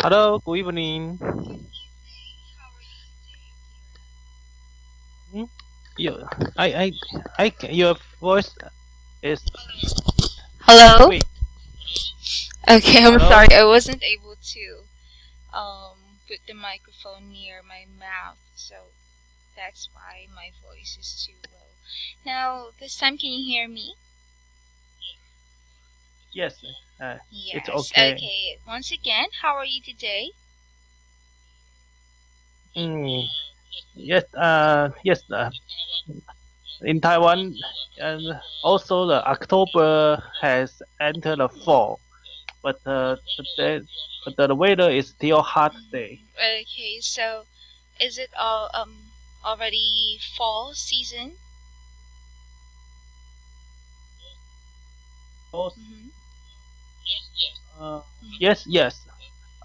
Hello, good evening. Hmm? You, your voice is Hello? weak. Okay, I'm Hello? sorry. I wasn't able to put the microphone near my mouth, so that's why my voice is too low. Now, this time, can you hear me? Yes, it's Yes. okay. Okay. Once again, how are you today? Yes, yes. In Taiwan, and also the October has entered the fall, but the weather is still hot today. Okay, so is it all already fall season? Also, Mm-hmm. yes, yes.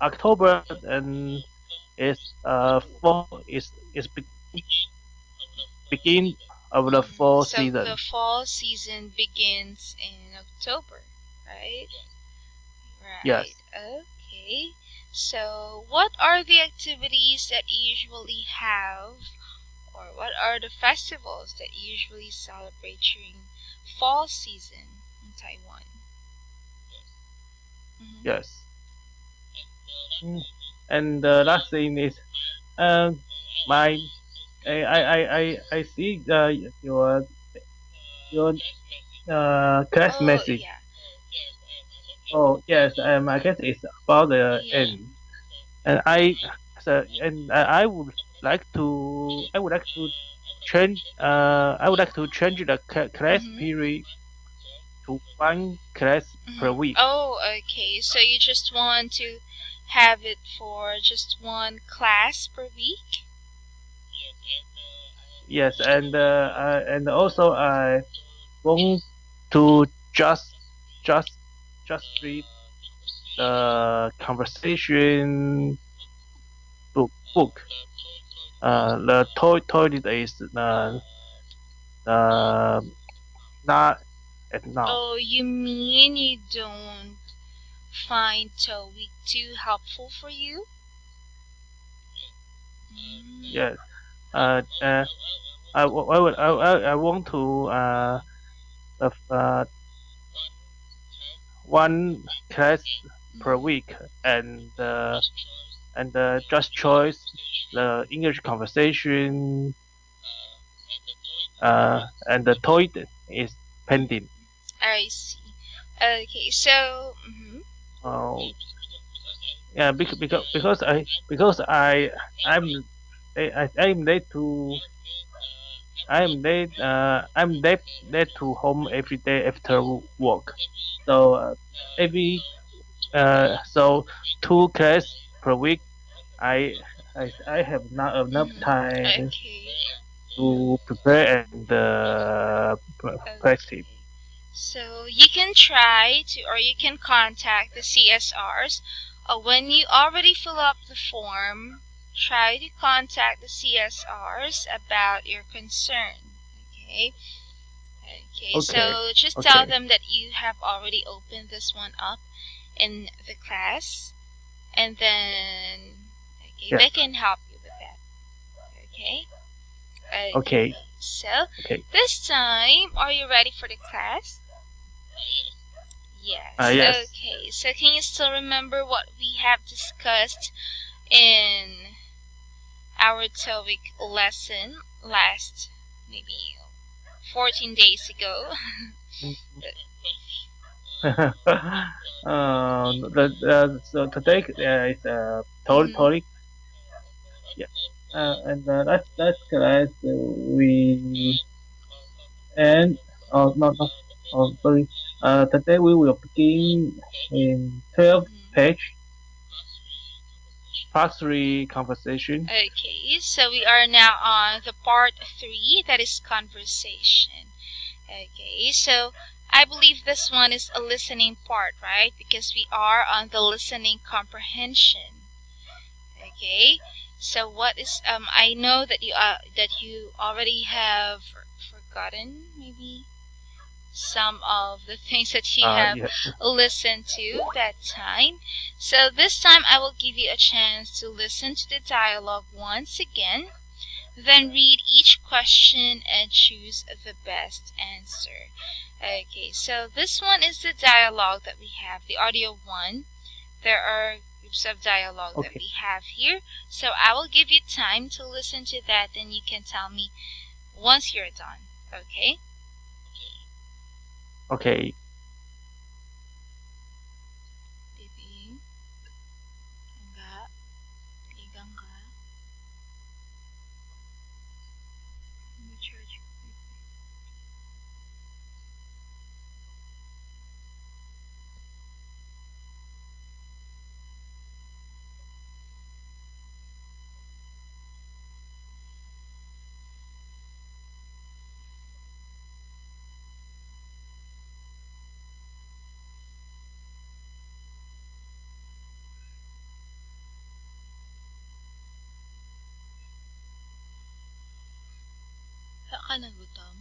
October and is fall is begin of the fall So the season. fall season begins in October, right? Right. Yes. Okay. So, what are the activities that you usually have, or what are the festivals that you usually celebrate during fall season in Taiwan? Yes. And the last thing is, um, my I see your class Oh, message. yeah. Oh yes, I guess it's about the Yeah. end, and I would like to change the class Mm-hmm. period to one class per week. Oh, okay. So you just want to have it for just one class per week? Yes, and also I want to just just read the conversation book. The toilet is not at now. Oh, you mean you don't find TOEIC too helpful for you? Yes. Uh, uh, I want to have, one class per week and just choice the English conversation and the toilet is pending. I see. Okay, so Uh, yeah, because I'm late to I'm late to home every day after work. So so two class per week. I have not enough time okay, to prepare and okay. practice. So you can try to, or you can contact the CSRs. When you already fill up the form, try to contact the CSRs about your concern. Okay. Okay. Okay, So just tell okay, them that you have already opened this one up in the class, and then okay, they yes, can help you with that. Okay. Okay. okay, So okay. this time, are you ready for the class? Yes. Yes. Okay. So can you still remember what we have discussed in our TOEIC lesson last maybe 14 days ago? So today is totally yeah. And that's class we and oh no no oh sorry. Today we will begin in 12 page part 3 conversation. Okay, so we are now on the part 3, that is conversation. Okay, so I believe this one is a listening part, right? Because we are on the listening comprehension. Okay, so what is I know that you already have forgotten maybe some of the things that you have Yeah. listened to that time. So this time I will give you a chance to listen to the dialogue once again, then read each question and choose the best answer. Okay, so this one is the dialogue that we have, the audio one. There are groups of dialogue that we have here. So I will give you time to listen to that, then you can tell me once you're done. Okay? Okay. Bibi, enggak, tiga enggak. Charge. Saan ka nagutom?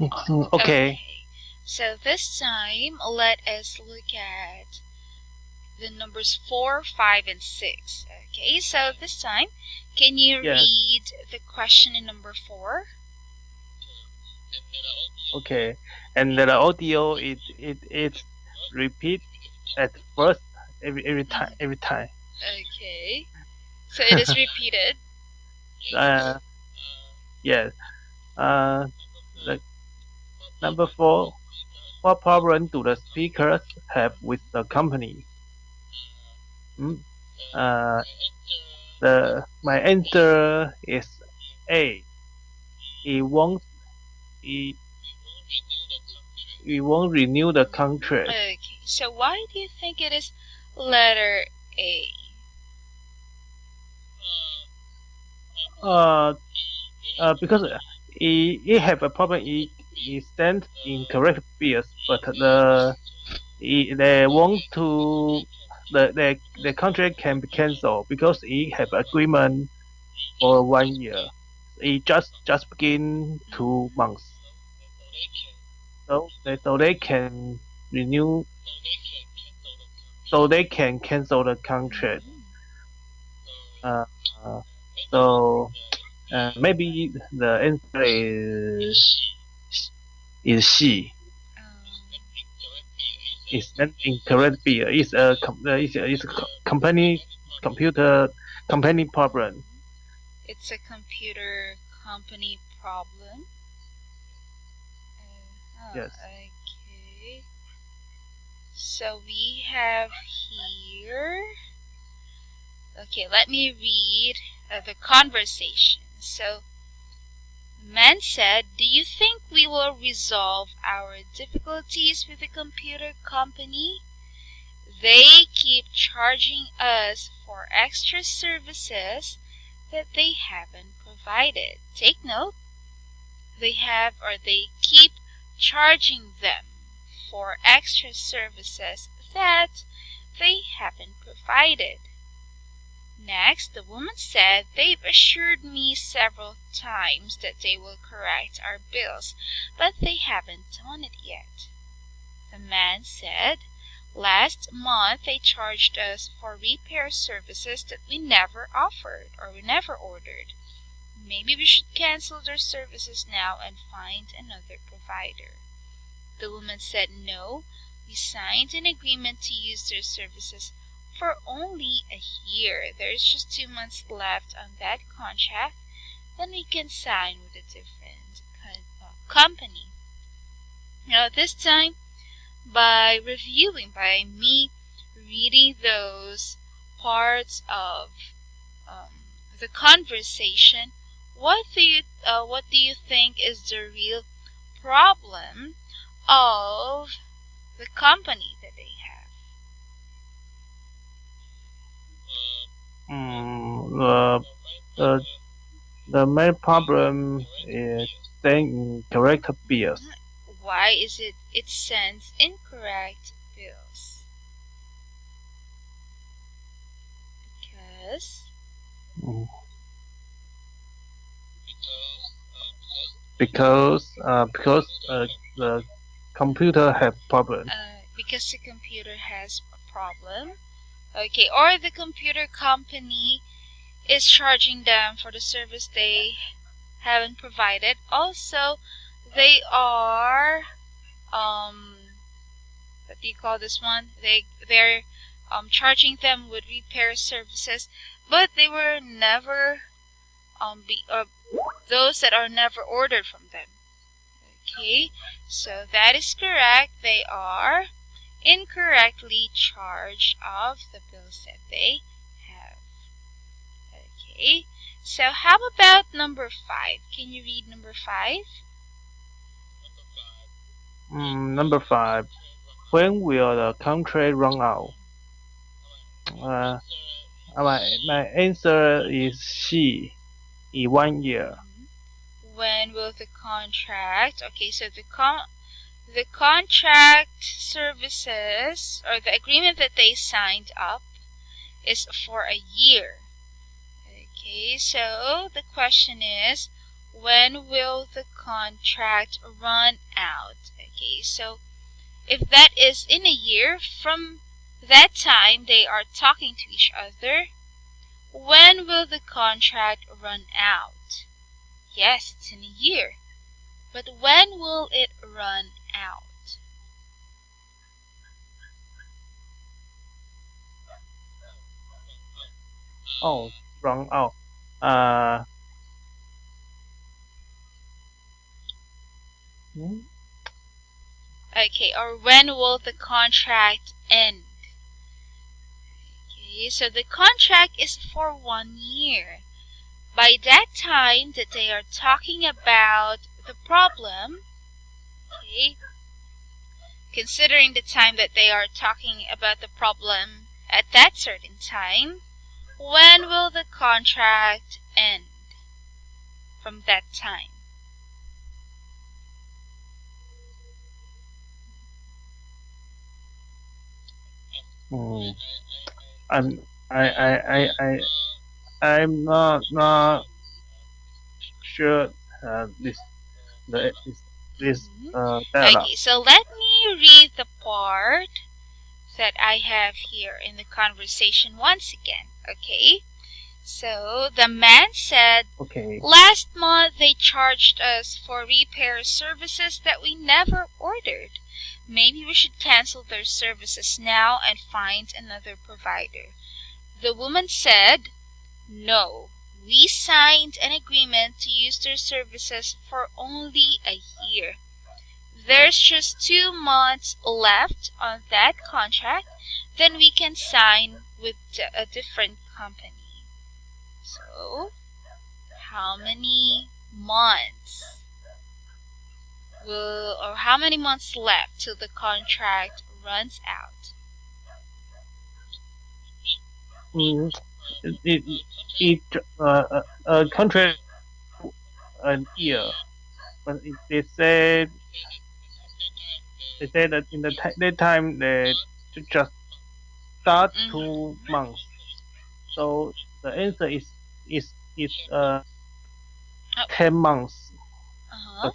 Okay. So this time, let us look at the numbers 4, 5, and 6. Okay, so this time, can you read the question in number 4? Okay, and the audio it repeat at first every time. Okay, so it is repeated. Yes. The number 4. What problem do the speakers have with the company? My answer is A. We won't renew the contract. Okay, so why do you think it is letter A? Because it have a problem. It sent incorrect bills, but they want to the contract can be cancelled because it have agreement for 1 year. It just begin 2 months, so they can renew. So they can cancel the contract. So maybe the answer is C. It's an incorrect bill. It's a computer company problem. It's a computer company problem. Yes. Okay. So we have here. Okay, let me read the conversation. So, the man said, "Do you think we will resolve our difficulties with the computer company? They keep charging us for extra services that they haven't provided." Take note. They keep charging them for extra services that they haven't provided. Next, the woman said, "They've assured me several times that they will correct our bills, but they haven't done it yet." The man said, "Last month they charged us for repair services that we never offered or we never ordered. Maybe we should cancel their services now and find another provider." The woman said, "No, we signed an agreement to use their services for only a year. There's just 2 months left on that contract, then we can sign with a different company." Now this time, by me reading those parts of the conversation, what do you think is the real problem of the company that they have? The main problem is sending incorrect bills. Why is it sends incorrect bills? Because the computer have problem. Because the computer has a problem. Okay, or the computer company is charging them for the service they haven't provided. Also, they are what do you call this one? They're charging them with repair services, but they were never those that are never ordered from them. Okay, so that is correct. They are incorrectly charged of the bills that they have. Okay, so how about number 5? Can you read number 5? Number 5. When will the contract run out? My answer is C. In 1 year. When will the contract? Okay, so the contract services or the agreement that they signed up is for a year. Okay, so the question is, when will the contract run out? Okay, so if that is in a year, from that time they are talking to each other, when will the contract run out? Yes, it's in a year. But when will it run out? Oh, run out. Okay, or when will the contract end? Okay, so the contract is for 1 year. By that time that they are talking about the problem, okay, considering the time that they are talking about the problem at that certain time, when will the contract end from that time? I'm not sure this dialogue. Okay, so let me read the part that I have here in the conversation once again. Okay, so the man said, Okay. last month they charged us for repair services that we never ordered. Maybe we should cancel their services now and find another provider. The woman said, no, we signed an agreement to use their services for only a year. There's just 2 months left on that contract, then we can sign with a different company. So, how many months how many months left till the contract runs out? Contract a year, but they said that in that time they just start 2 months. So the answer is 10 months.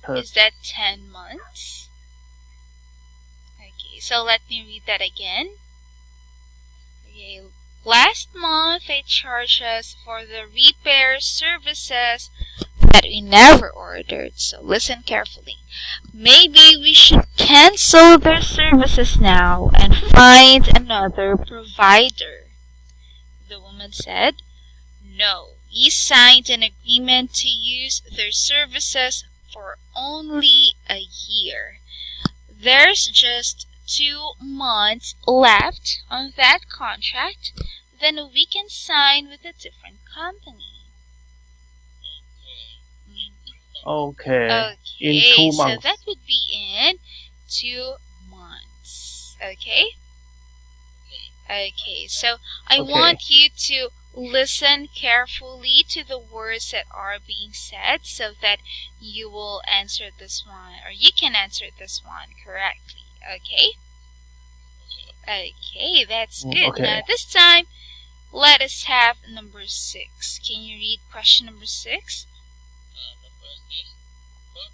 Is that 10 months? Okay, so let me read that again. Okay, last month they charged us for the repair services that we never ordered. So listen carefully. Maybe we should cancel their services now and find another provider. The woman said, no, we signed an agreement to use their services for only a year. There's just 2 months left on that contract, then we can sign with a different company. Okay. In 2 months. So that would be in 2 months. Okay? Okay, so I want you to listen carefully to the words that are being said so that you will answer this one, or you can answer this one correctly. Okay? Okay, that's good. Okay. Now this time, let us have number 6. Can you read question number 6?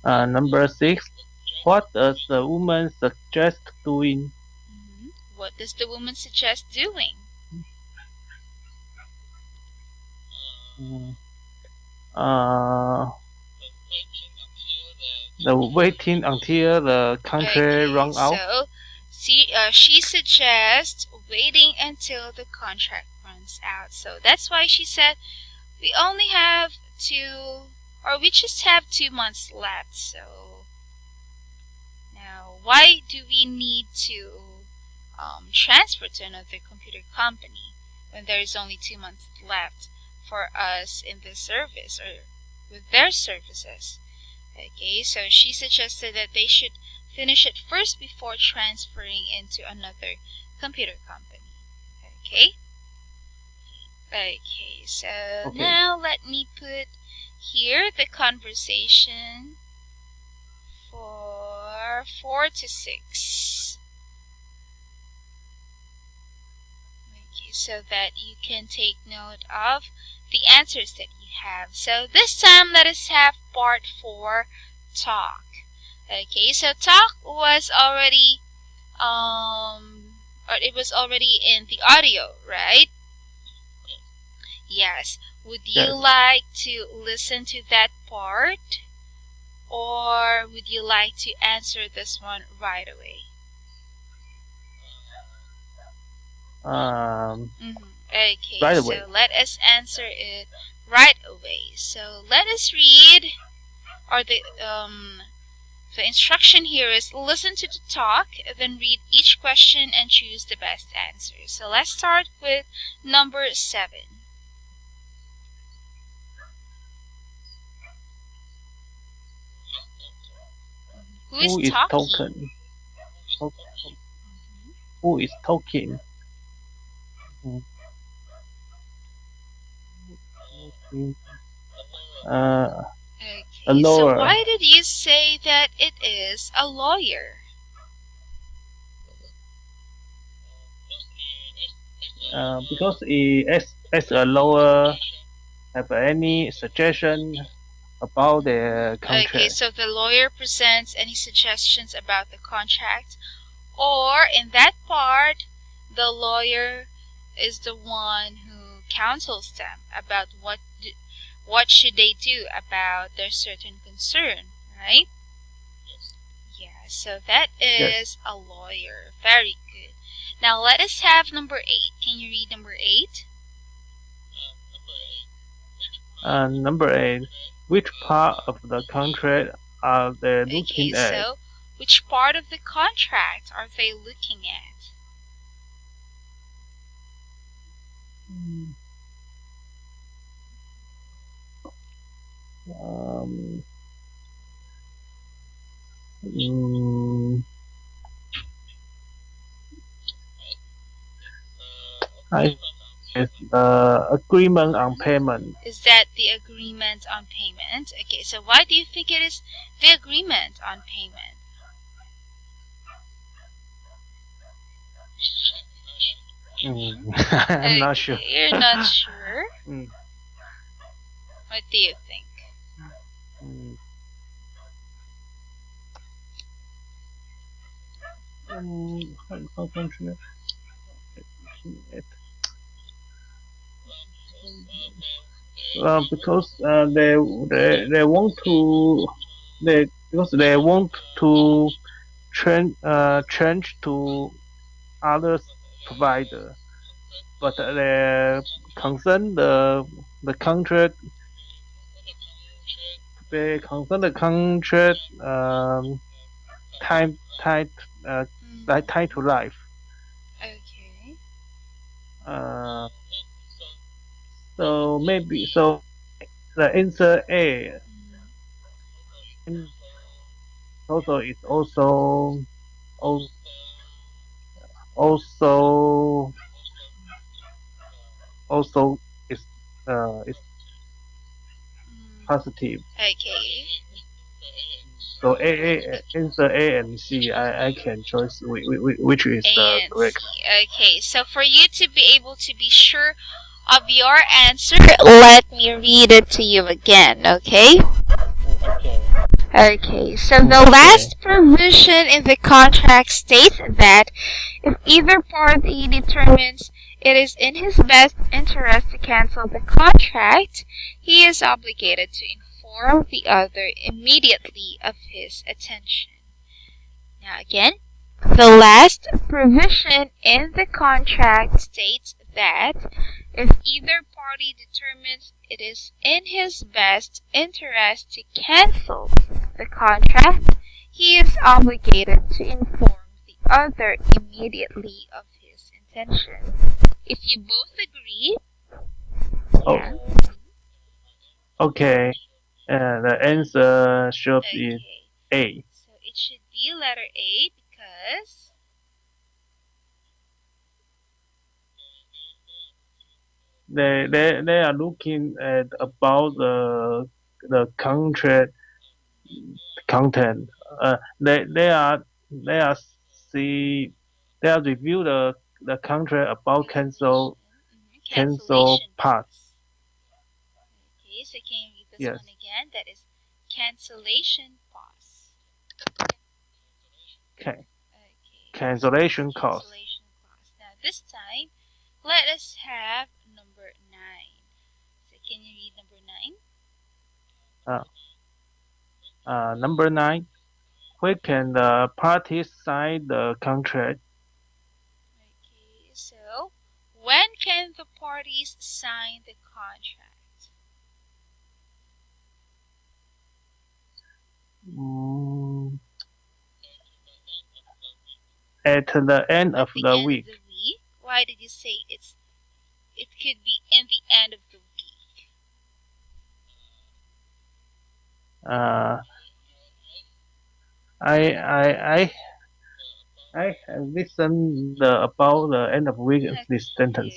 Number 6. What does the woman suggest doing? What does the woman suggest doing? The waiting until the contract runs out. So, she suggests waiting until the contract runs out. So that's why she said we only have we just have 2 months left. So now, why do we need to transfer to another computer company when there is only 2 months left for us in this service or with their services? Okay, so she suggested that they should finish it first before transferring into another computer company. Okay? Okay, so now let me put here the conversation for 4 to 6. Okay, so that you can take note of the answers that you have. So this time let us have part 4, talk. Okay, so talk was already or it was already in the audio, right? Yes. Would you like to listen to that part, or would you like to answer this one right away? Okay, right away. So let us answer it right away. So let us read, or the instruction here is listen to the talk, then read each question and choose the best answer. So let's start with number 7. Who is talking? Who is talking? Okay, so why did you say that it is a lawyer? Because as a lawyer, have any suggestion about the contract? Okay, so the lawyer presents any suggestions about the contract, or in that part, the lawyer is the one who counsels them about what should they do about their certain concern, right? Yeah, so that is a lawyer. Very good. Now let us have number 8. Can you read number 8? Number 8. Which part of the contract are they looking at? So which part of the contract are they looking at? Is the agreement on payment. Is that the agreement on payment? Okay, so why do you think it is the agreement on payment? I'm not sure. You're not sure? What do you think? Because they want to they want to change to other provider, but they concern the contract. They concern the contract tied to life. Okay. So maybe the answer A. Also is also is positive. Okay. So answer A and C. I can choose which is correct. Okay, so for you to be able to be sure of your answer, let me read it to you again, okay? Okay, so the last provision in the contract states that if either party determines it is in his best interest to cancel the contract, he is obligated to inform the other immediately of his intention. Now again, the last provision in the contract states that if either party determines it is in his best interest to cancel the contract, he is obligated to inform the other immediately of his intention. If you both agree, okay, the answer should be A. So it should be letter A because they are looking at about the contract content. They are review the contract about cancel parts. Okay, so can you read this Yes. one again? That is cancellation costs. Okay. Okay. Cancellation cost. Cancellation costs. Now this time, let us have number 9. So can you read number 9? Number 9. Where can the parties sign the contract? Okay, so when can the parties sign the contract? At the end of the week. Of the week? Why did you say it could be in the end of the week? I have listened about the end of week of this sentence.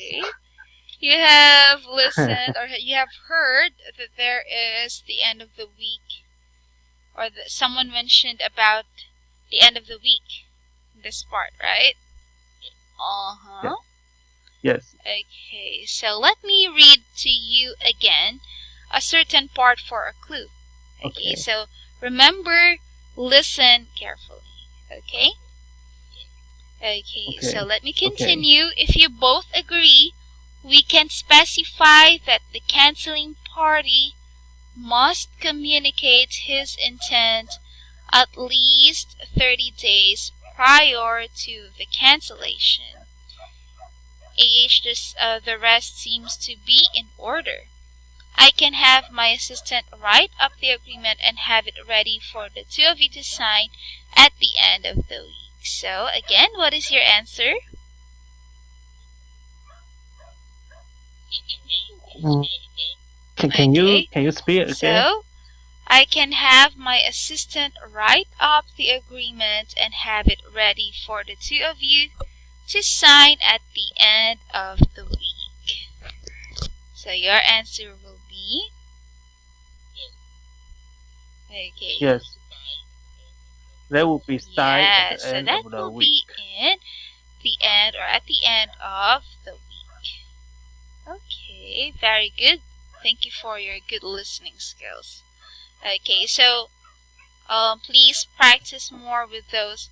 You have listened or you have heard that there is the end of the week, or that someone mentioned about the end of the week in this part, right? Uh-huh. Yes. Okay, so let me read to you again a certain part for a clue. Okay, so remember, listen carefully. Okay? Okay, so let me continue. If you both agree, we can specify that the canceling party must communicate his intent at least 30 days prior to the cancellation. The rest seems to be in order. I can have my assistant write up the agreement and have it ready for the two of you to sign at the end of the week. So, again, what is your answer? Can you speak again? So, I can have my assistant write up the agreement and have it ready for the two of you to sign at the end of the week. So your answer will be? Okay. Yes. That will be signed at the end of the week. So that will be in the end or at the end of the week. Okay, very good. Thank you for your good listening skills. Okay, so please practice more with those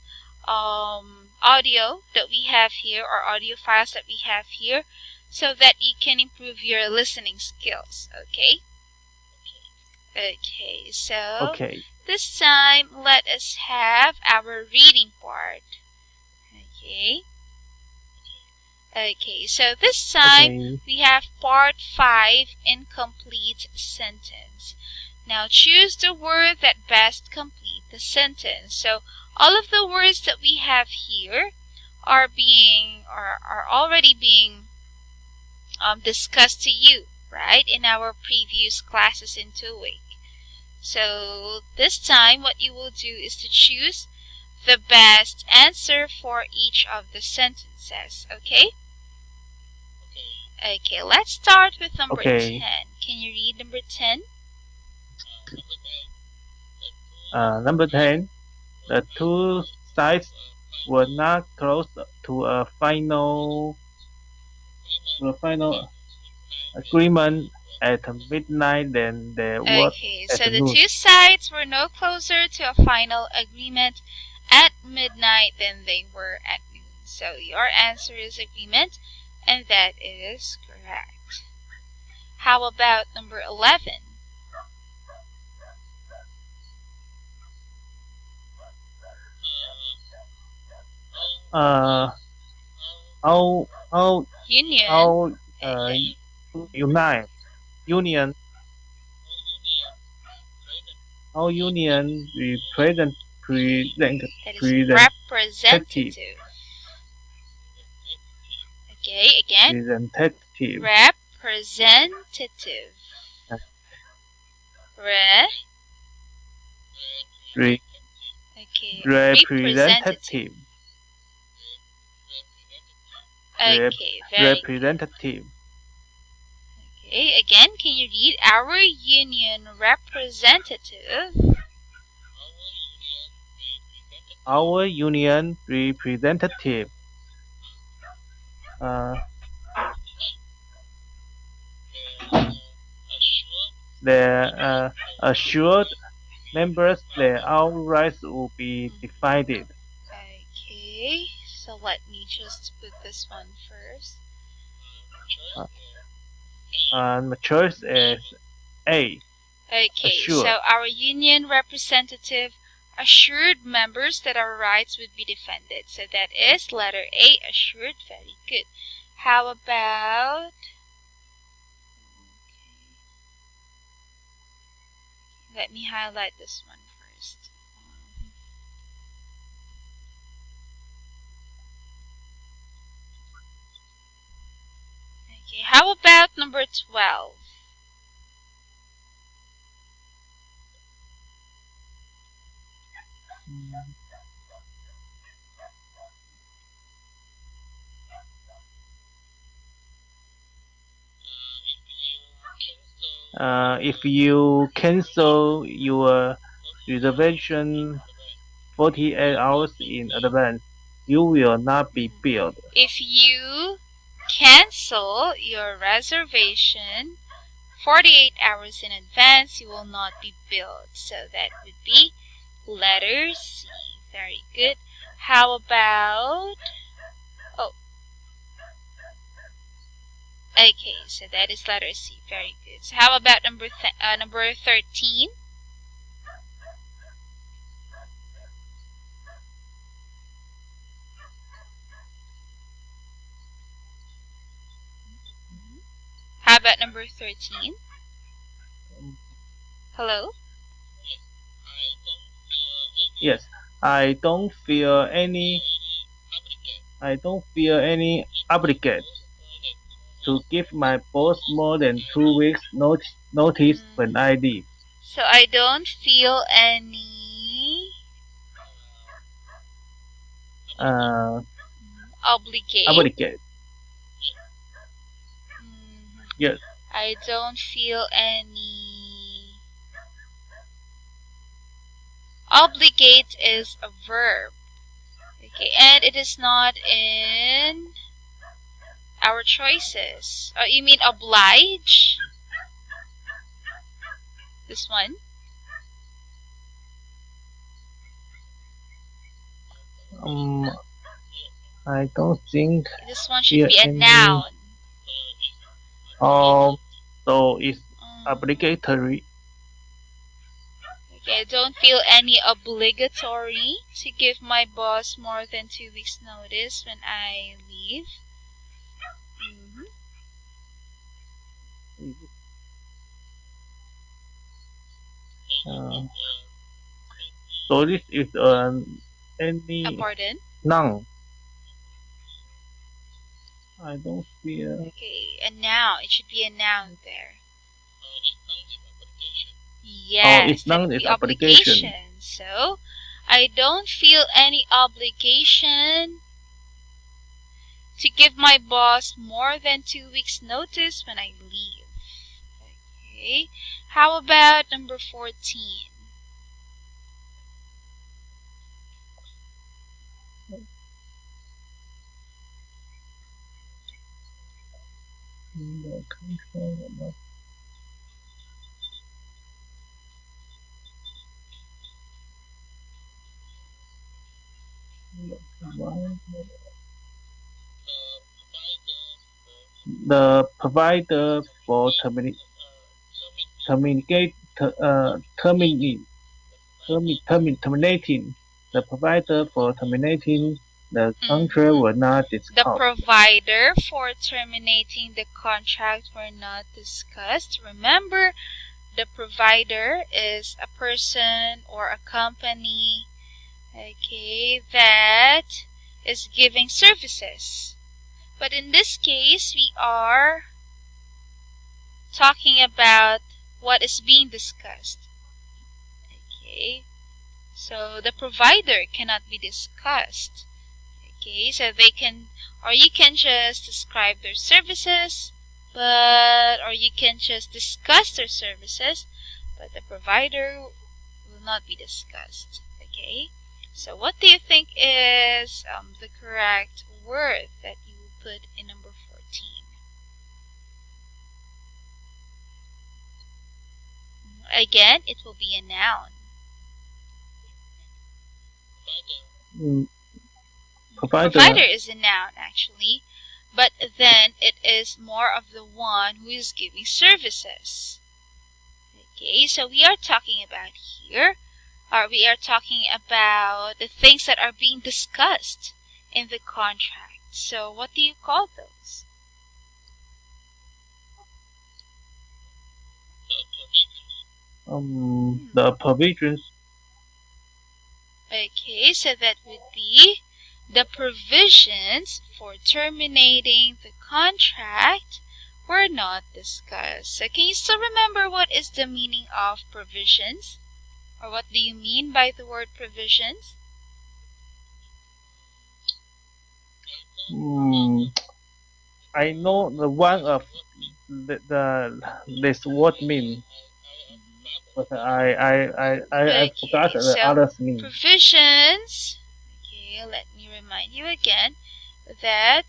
audio that we have here, or audio files that we have here, so that you can improve your listening skills. Okay? Okay, so this time let us have our reading part. Okay? Okay, so this time we have part 5, incomplete sentence. Now choose the word that best complete the sentence. So all of the words that we have here are already being discussed to you, right, in our previous classes in TOEIC. So this time what you will do is to choose the best answer for each of the sentences. Okay? Okay, let's start with number 10. Can you read number 10? Number 10. The two sides were not close to a final agreement at midnight than they were so the two sides were no closer to a final agreement at midnight than they were at noon. So your answer is agreement, and that is correct. How about number 11? Our union representative. Okay, again. Representative. Representative. Okay, representative. Okay, again, can you read our union representative? Our union representative. the assured members, their all rights will be divided. Okay, so let me just put this one first. And my choice is A. Okay, assured. so our union representative assured members that our rights would be defended. So that is letter A, assured. Very good. How about... Let me highlight this one first. Okay, how about number 12? If you cancel your reservation 48 hours in advance, you will not be billed. If you cancel your reservation 48 hours in advance, you will not be billed. So that would be letter C. Very good. How about... Oh. Okay, so that is letter C. Very good. So how about number 13? How about number 13? Hello? Yes, I don't feel any obligate to give my boss more than 2 weeks notice when I leave. So I don't feel any obligate. Yes. I don't feel any... Obligate is a verb. Okay, and it is not in our choices. Oh, you mean oblige? This one? I don't think this one should be a noun. So it's obligatory. Okay, I don't feel any obligatory to give my boss more than 2 weeks notice when I leave. So this is any pardon? noun. I don't feel. Okay, a noun. It should be a noun there. Yes, it's noun is obligation. So I don't feel any obligation to give my boss more than 2 weeks notice when I leave. Okay. How about number 14? The provider for terminating the provider for terminating the contract were not discussed. The provider for terminating the contract were not discussed. Remember, the provider is a person or a company, okay, that is giving services. But in this case, we are talking about what is being discussed. Okay, so the provider cannot be discussed. Okay, so they can, or you can just describe their services, or you can just discuss their services, but the provider will not be discussed. Okay, so what do you think is the correct word that you will put in number 14? Again, it will be a noun. Provider is a noun, actually, but then it is more of the one who is giving services. Okay, so we are talking about here, or we are talking about the things that are being discussed in the contract. So what do you call those? The provisions. Okay, so that would be the provisions for terminating the contract were not discussed. So can you still remember what is the meaning of provisions? Or what do you mean by the word provisions? I know the one of this word mean, but I forgot the others mean. Provisions. Okay, let me remind you again that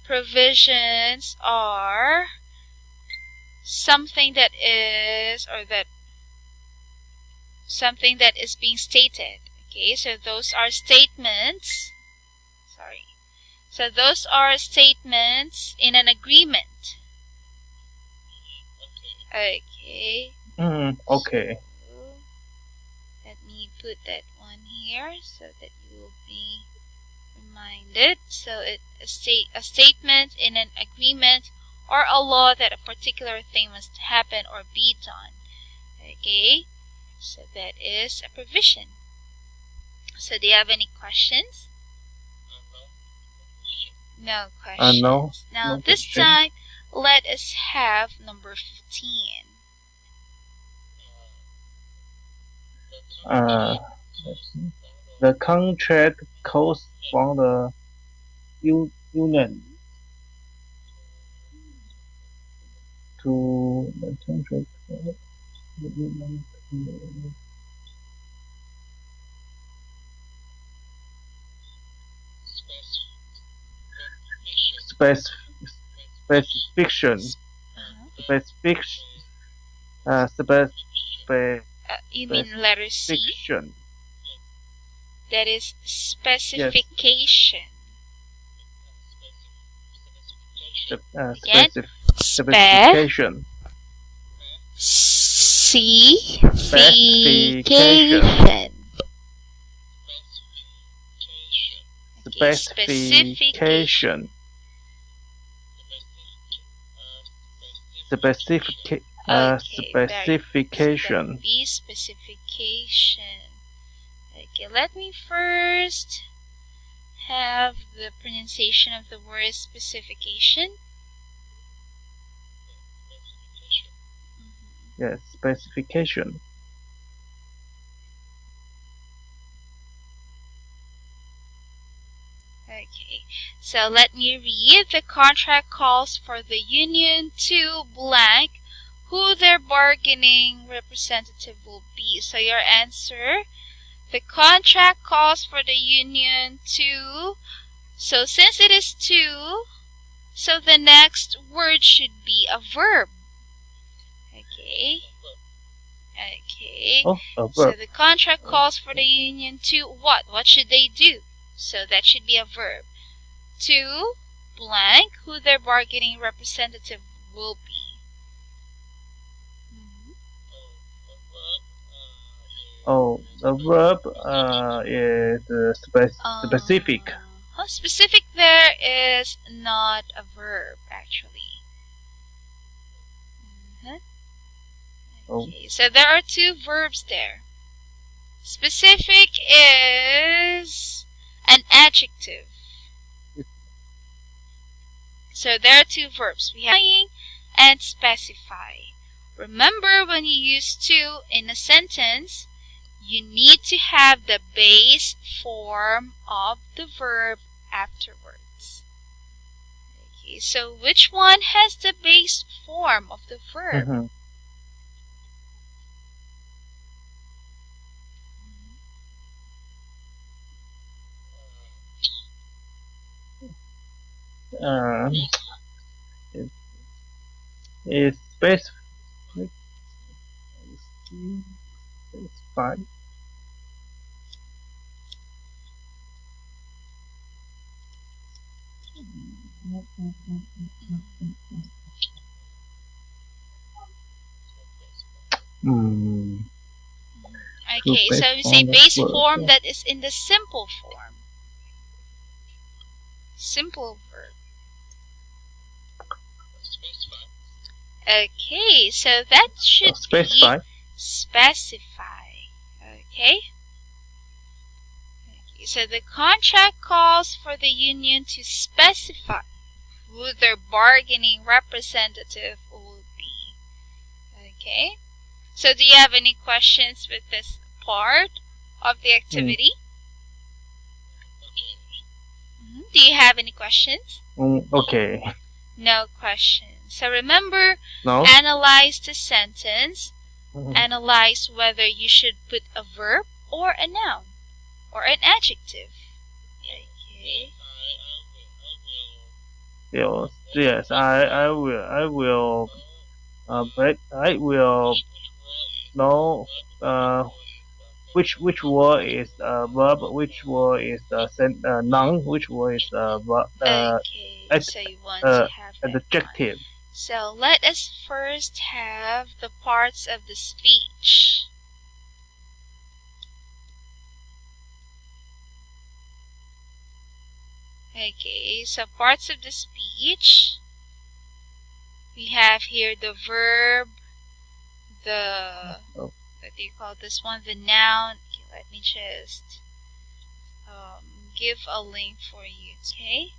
provisions are something that is, or that something that is being stated. Okay, so those are statements. Sorry. So those are statements in an agreement. Okay. Okay. So let me put that one here so that you will be reminded. So a statement in an agreement or a law that a particular thing must happen or be done. Okay. So that is a provision. So do you have any questions? No questions. No. Now no this question. time, let us have number 15. The contract calls from the union to the contract. You mean letter C? That is specification. Yes. Specification. Specification. Specification. Specification. Be specification. Okay, let me first have the pronunciation of the word specification. Yes, specification. Okay, so let me read. The contract calls for the union to blank who their bargaining representative will be. So your answer, the contract calls for the union to, so since it is to, so the next word should be a verb. Okay. Okay. Oh, a verb. So the contract calls for the union to what? What should they do? So that should be a verb. To blank who their bargaining representative will be. Oh, the verb is specific. Specific there is not a verb, actually. Okay, so there are two verbs there. Specific is an adjective. So there are two verbs. We have and specify. Remember, when you use to in a sentence, you need to have the base form of the verb afterwards. Okay, so which one has the base form of the verb? It's Specify. Okay, so we say base form that is in the simple form. Simple verb. Okay, so that should specify. be specify. Okay? So the contract calls for the union to specify who their bargaining representative will be. Okay? So do you have any questions with this part of the activity? Do you have any questions? Okay. No questions. So remember, no. Analyze the sentence. Analyze whether you should put a verb or a noun or an adjective. Okay. Yes, I will but I will know which word is verb, which word is noun, which word is verb, okay, so you want to have that adjective. One. So let us first have the parts of the speech. Okay, so parts of the speech. We have here the verb, the what do you call this one? The noun. Okay, let me just give a link for you. Okay.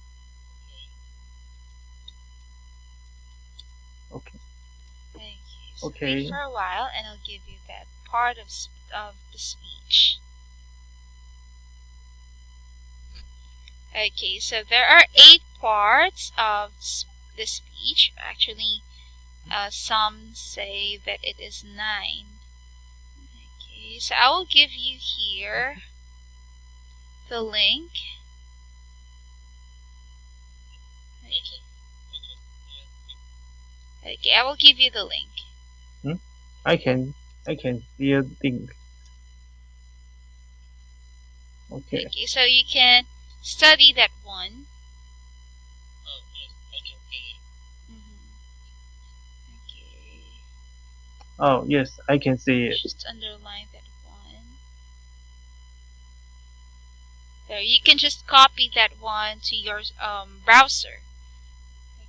Okay. Okay. So wait for a while, and I'll give you that part of the speech. Okay, so there are 8 parts of the speech. Actually, some say that it is 9. Okay, so I will give you here the link. Okay, I will give you the link. I can see a link. Okay. Okay, so you can study that one. Oh, yes, I can see it. Just underline that one. There, you can just copy that one to your browser.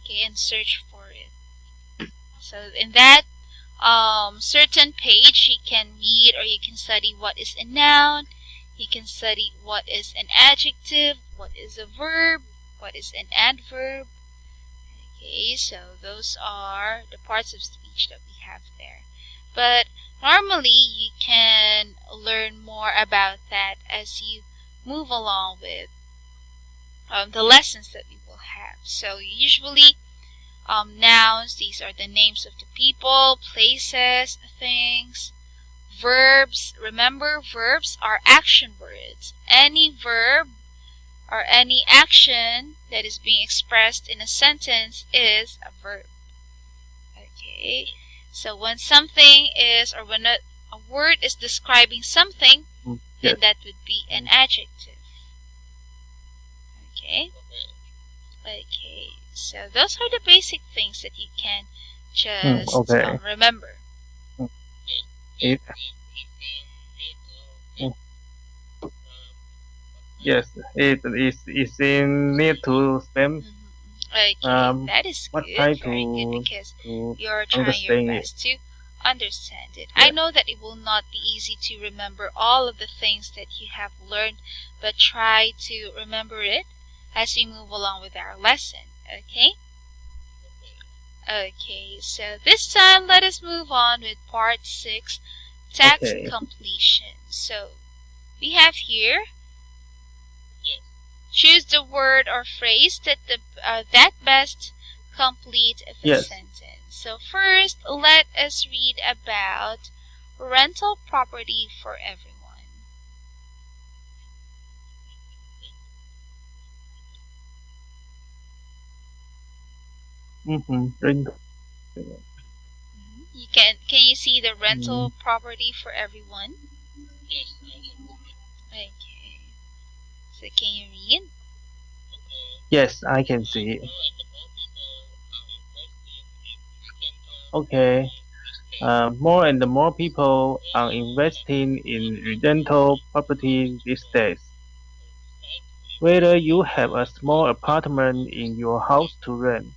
Okay, and search for it. So in that certain page, you can read or you can study what is a noun. You can study what is an adjective, what is a verb, what is an adverb. Okay, so those are the parts of speech that we have there. But normally you can learn more about that as you move along with the lessons that we will have. So usually nouns, these are the names of the people, places, things. Verbs, remember verbs are action words. Any verb or any action that is being expressed in a sentence is a verb. Okay, so when something is, or when a word is describing something, then that would be an adjective. Okay? Okay, so those are the basic things that you can just remember. Yes, it is in need to spend. Okay, that is good, very good, because you're trying your best to understand it. Yeah. I know that it will not be easy to remember all of the things that you have learned, but try to remember it as we move along with our lesson, okay? Okay, so this time let us move on with part 6, text completion. So we have here, choose the word or phrase that that best complete the sentence. So first, let us read about rental property for everyone. Can you see the rental property for everyone? Okay. So can you read? Yes, I can see. Okay. More and more people are investing in rental property these days. Whether you have a small apartment in your house to rent,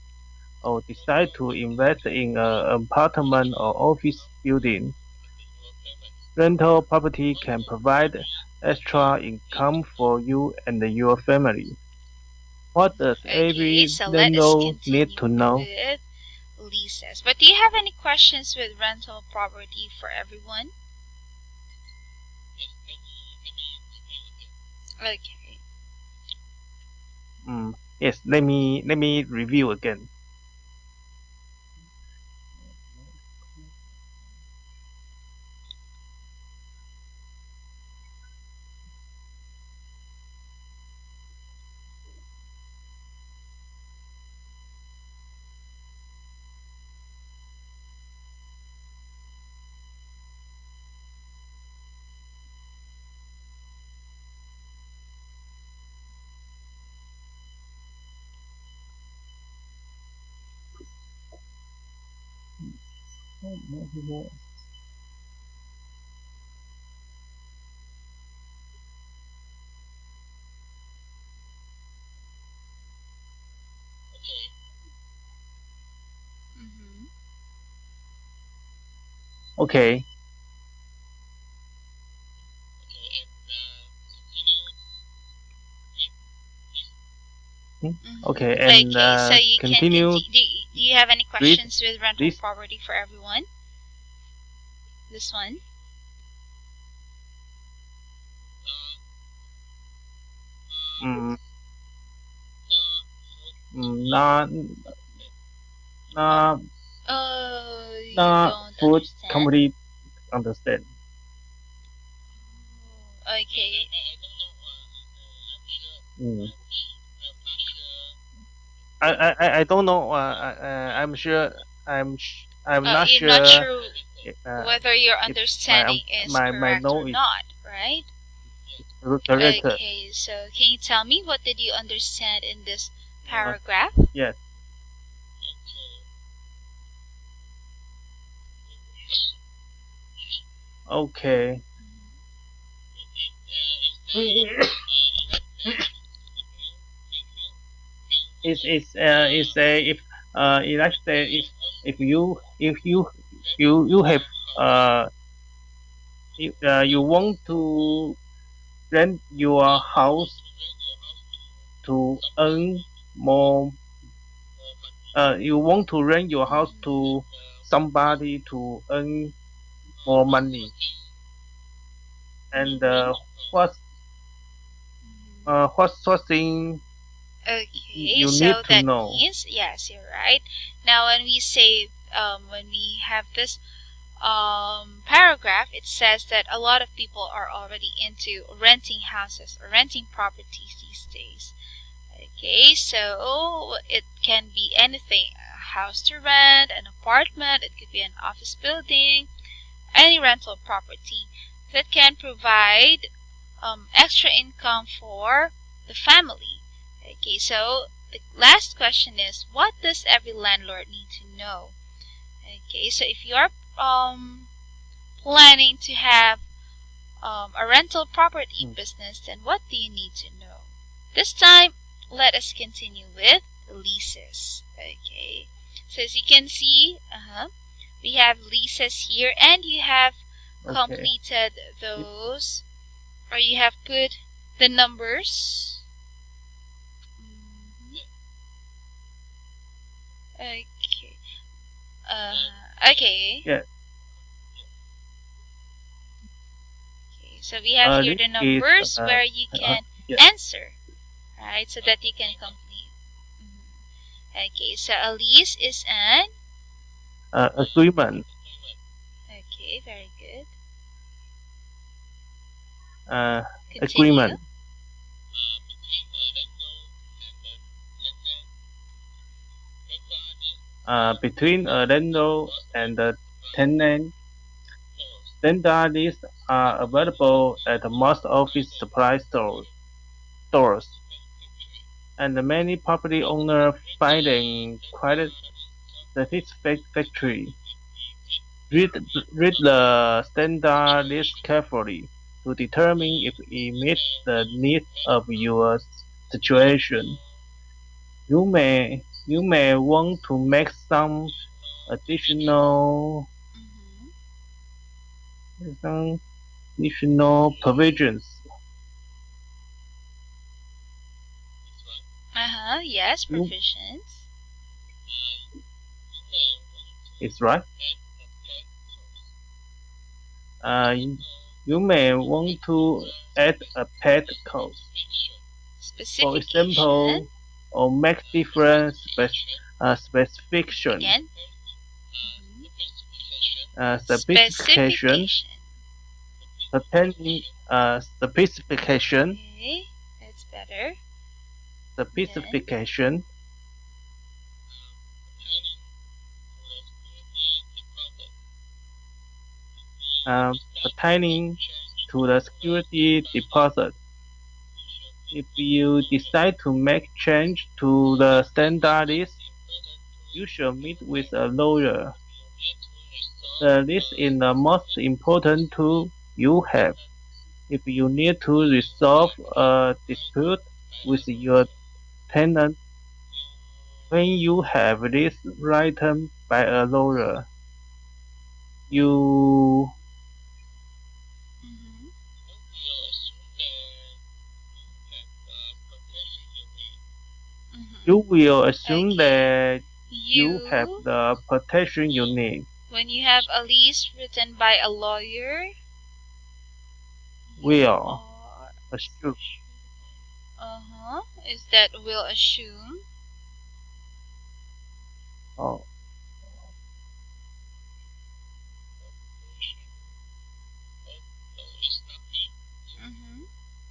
or decide to invest in an apartment or office building, rental property can provide extra income for you and your family. What does Okay, every so let us landlord need continue to know? with leases. But do you have any questions with rental property for everyone? Okay. Yes, let me review again. Okay. Okay, and Okay, so you can continue. do you have any questions with rental property for everyone? This one? Not You don't food understand? complete understand. Okay. I don't know. I'm sure. I'm not You're sure. not sure whether your understanding is my correct or knowledge not, right? correct. Okay, so can you tell me what did you understand in this paragraph? Yes. Okay. It's a if it actually if you have you want to rent your house to earn more. You want to rent your house to somebody to earn more money. And what's something Okay, you so need to that know? means, yes, you're right. Now, when we say, when we have this paragraph, it says that a lot of people are already into renting houses or renting properties these days. Okay, so it can be anything: a house to rent, an apartment, it could be an office building, any rental property that can provide extra income for the family. Okay, so the last question is, what does every landlord need to know? Okay, so if you're planning to have a rental property business, then what do you need to know? This time, let us continue with leases. Okay, so as you can see, we have leases here, and you have completed those, or you have put the numbers. Okay. Okay. Yeah. Okay, so we have here the numbers where you can answer, right? So that you can complete. Okay, so a lease is an agreement. Okay, very good. Agreement. Between a landlord and the tenant. Standard lists are available at most office supply stores, and many property owners find them quite satisfactory. Read the standard list carefully to determine if it meets the needs of your situation. You may want to make some additional provisions. Yes, provisions. It's right. You may want to add a pet clause, for example, or make different specification. Again? Specification pertaining specification. Okay, that's better. Specification pertaining to the security deposit. If you decide to make change to the standard list, you should meet with a lawyer. The list is the most important tool you have. If you need to resolve a dispute with your tenant, when you have this written by a lawyer, you will assume that you have the protection you need. When you have a lease written by a lawyer, will assume. Is that will assume? Oh.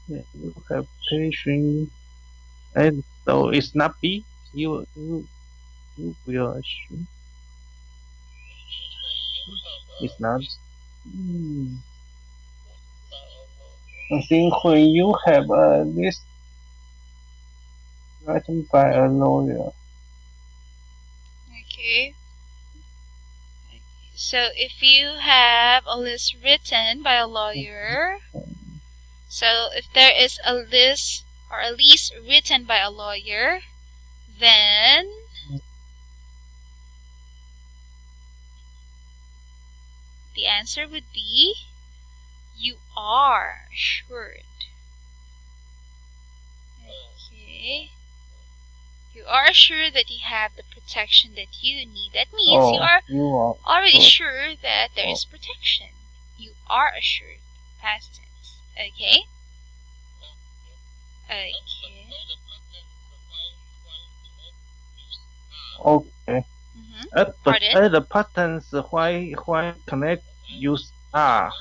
Yeah, you have patience, and so it's not be. You will assume. It's not. I think when you have a list written by a lawyer. Okay. So if you have a list written by a lawyer, so if there is a list or a lease written by a lawyer, then the answer would be you are assured. Okay. You are sure that you have the protection that you need. That means you are already sure that there is protection. You are assured. Past tense. Okay? Okay. At the past tense, why connect use are?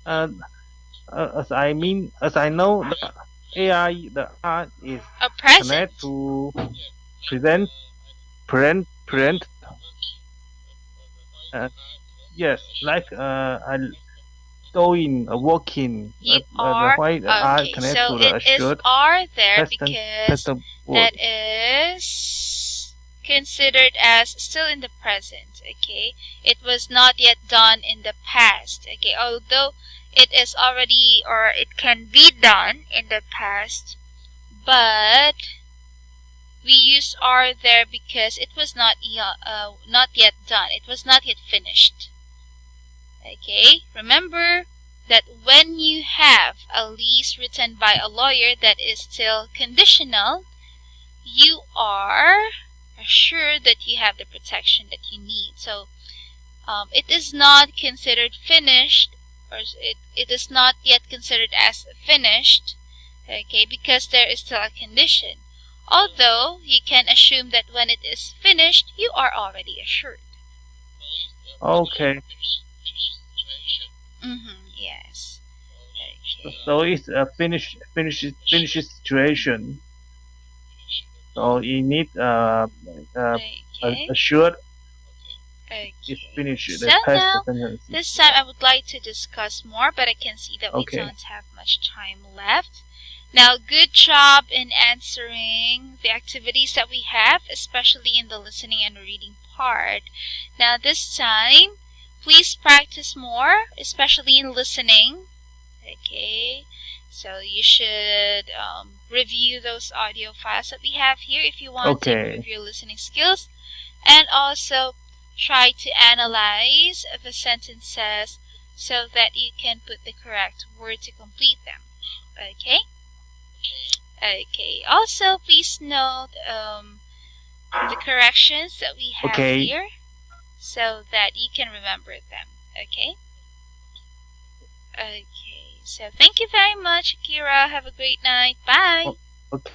As I know, the AI, the R is connected to present. Yes, like I going working. You are okay. So it is are there because that is considered as still in the present. Okay, it was not yet done in the past. Okay, although it is already or it can be done in the past, but we use are there because it was not yet done. It was not yet finished. Okay, remember that when you have a lease written by a lawyer that is still conditional, you are assured that you have the protection that you need. So it is not considered finished, or it is not yet considered as finished, okay, because there is still a condition. Although you can assume that when it is finished, you are already assured. Okay. Yes. Okay. So it's a finished situation. So you need assured Okay. It's finished. So The past now, sentence. this time I would like to discuss more, but I can see that we Okay. don't have much time left. Now, good job in answering the activities that we have, especially in the listening and reading part. Now, this time, please practice more, especially in listening. Okay, so you should review those audio files that we have here if you want to improve your listening skills, and also try to analyze the sentences so that you can put the correct word to complete them. Okay? Okay. Also, please note the corrections that we have here so that you can remember them. Okay? Okay. So thank you very much, Akira. Have a great night. Bye. Okay.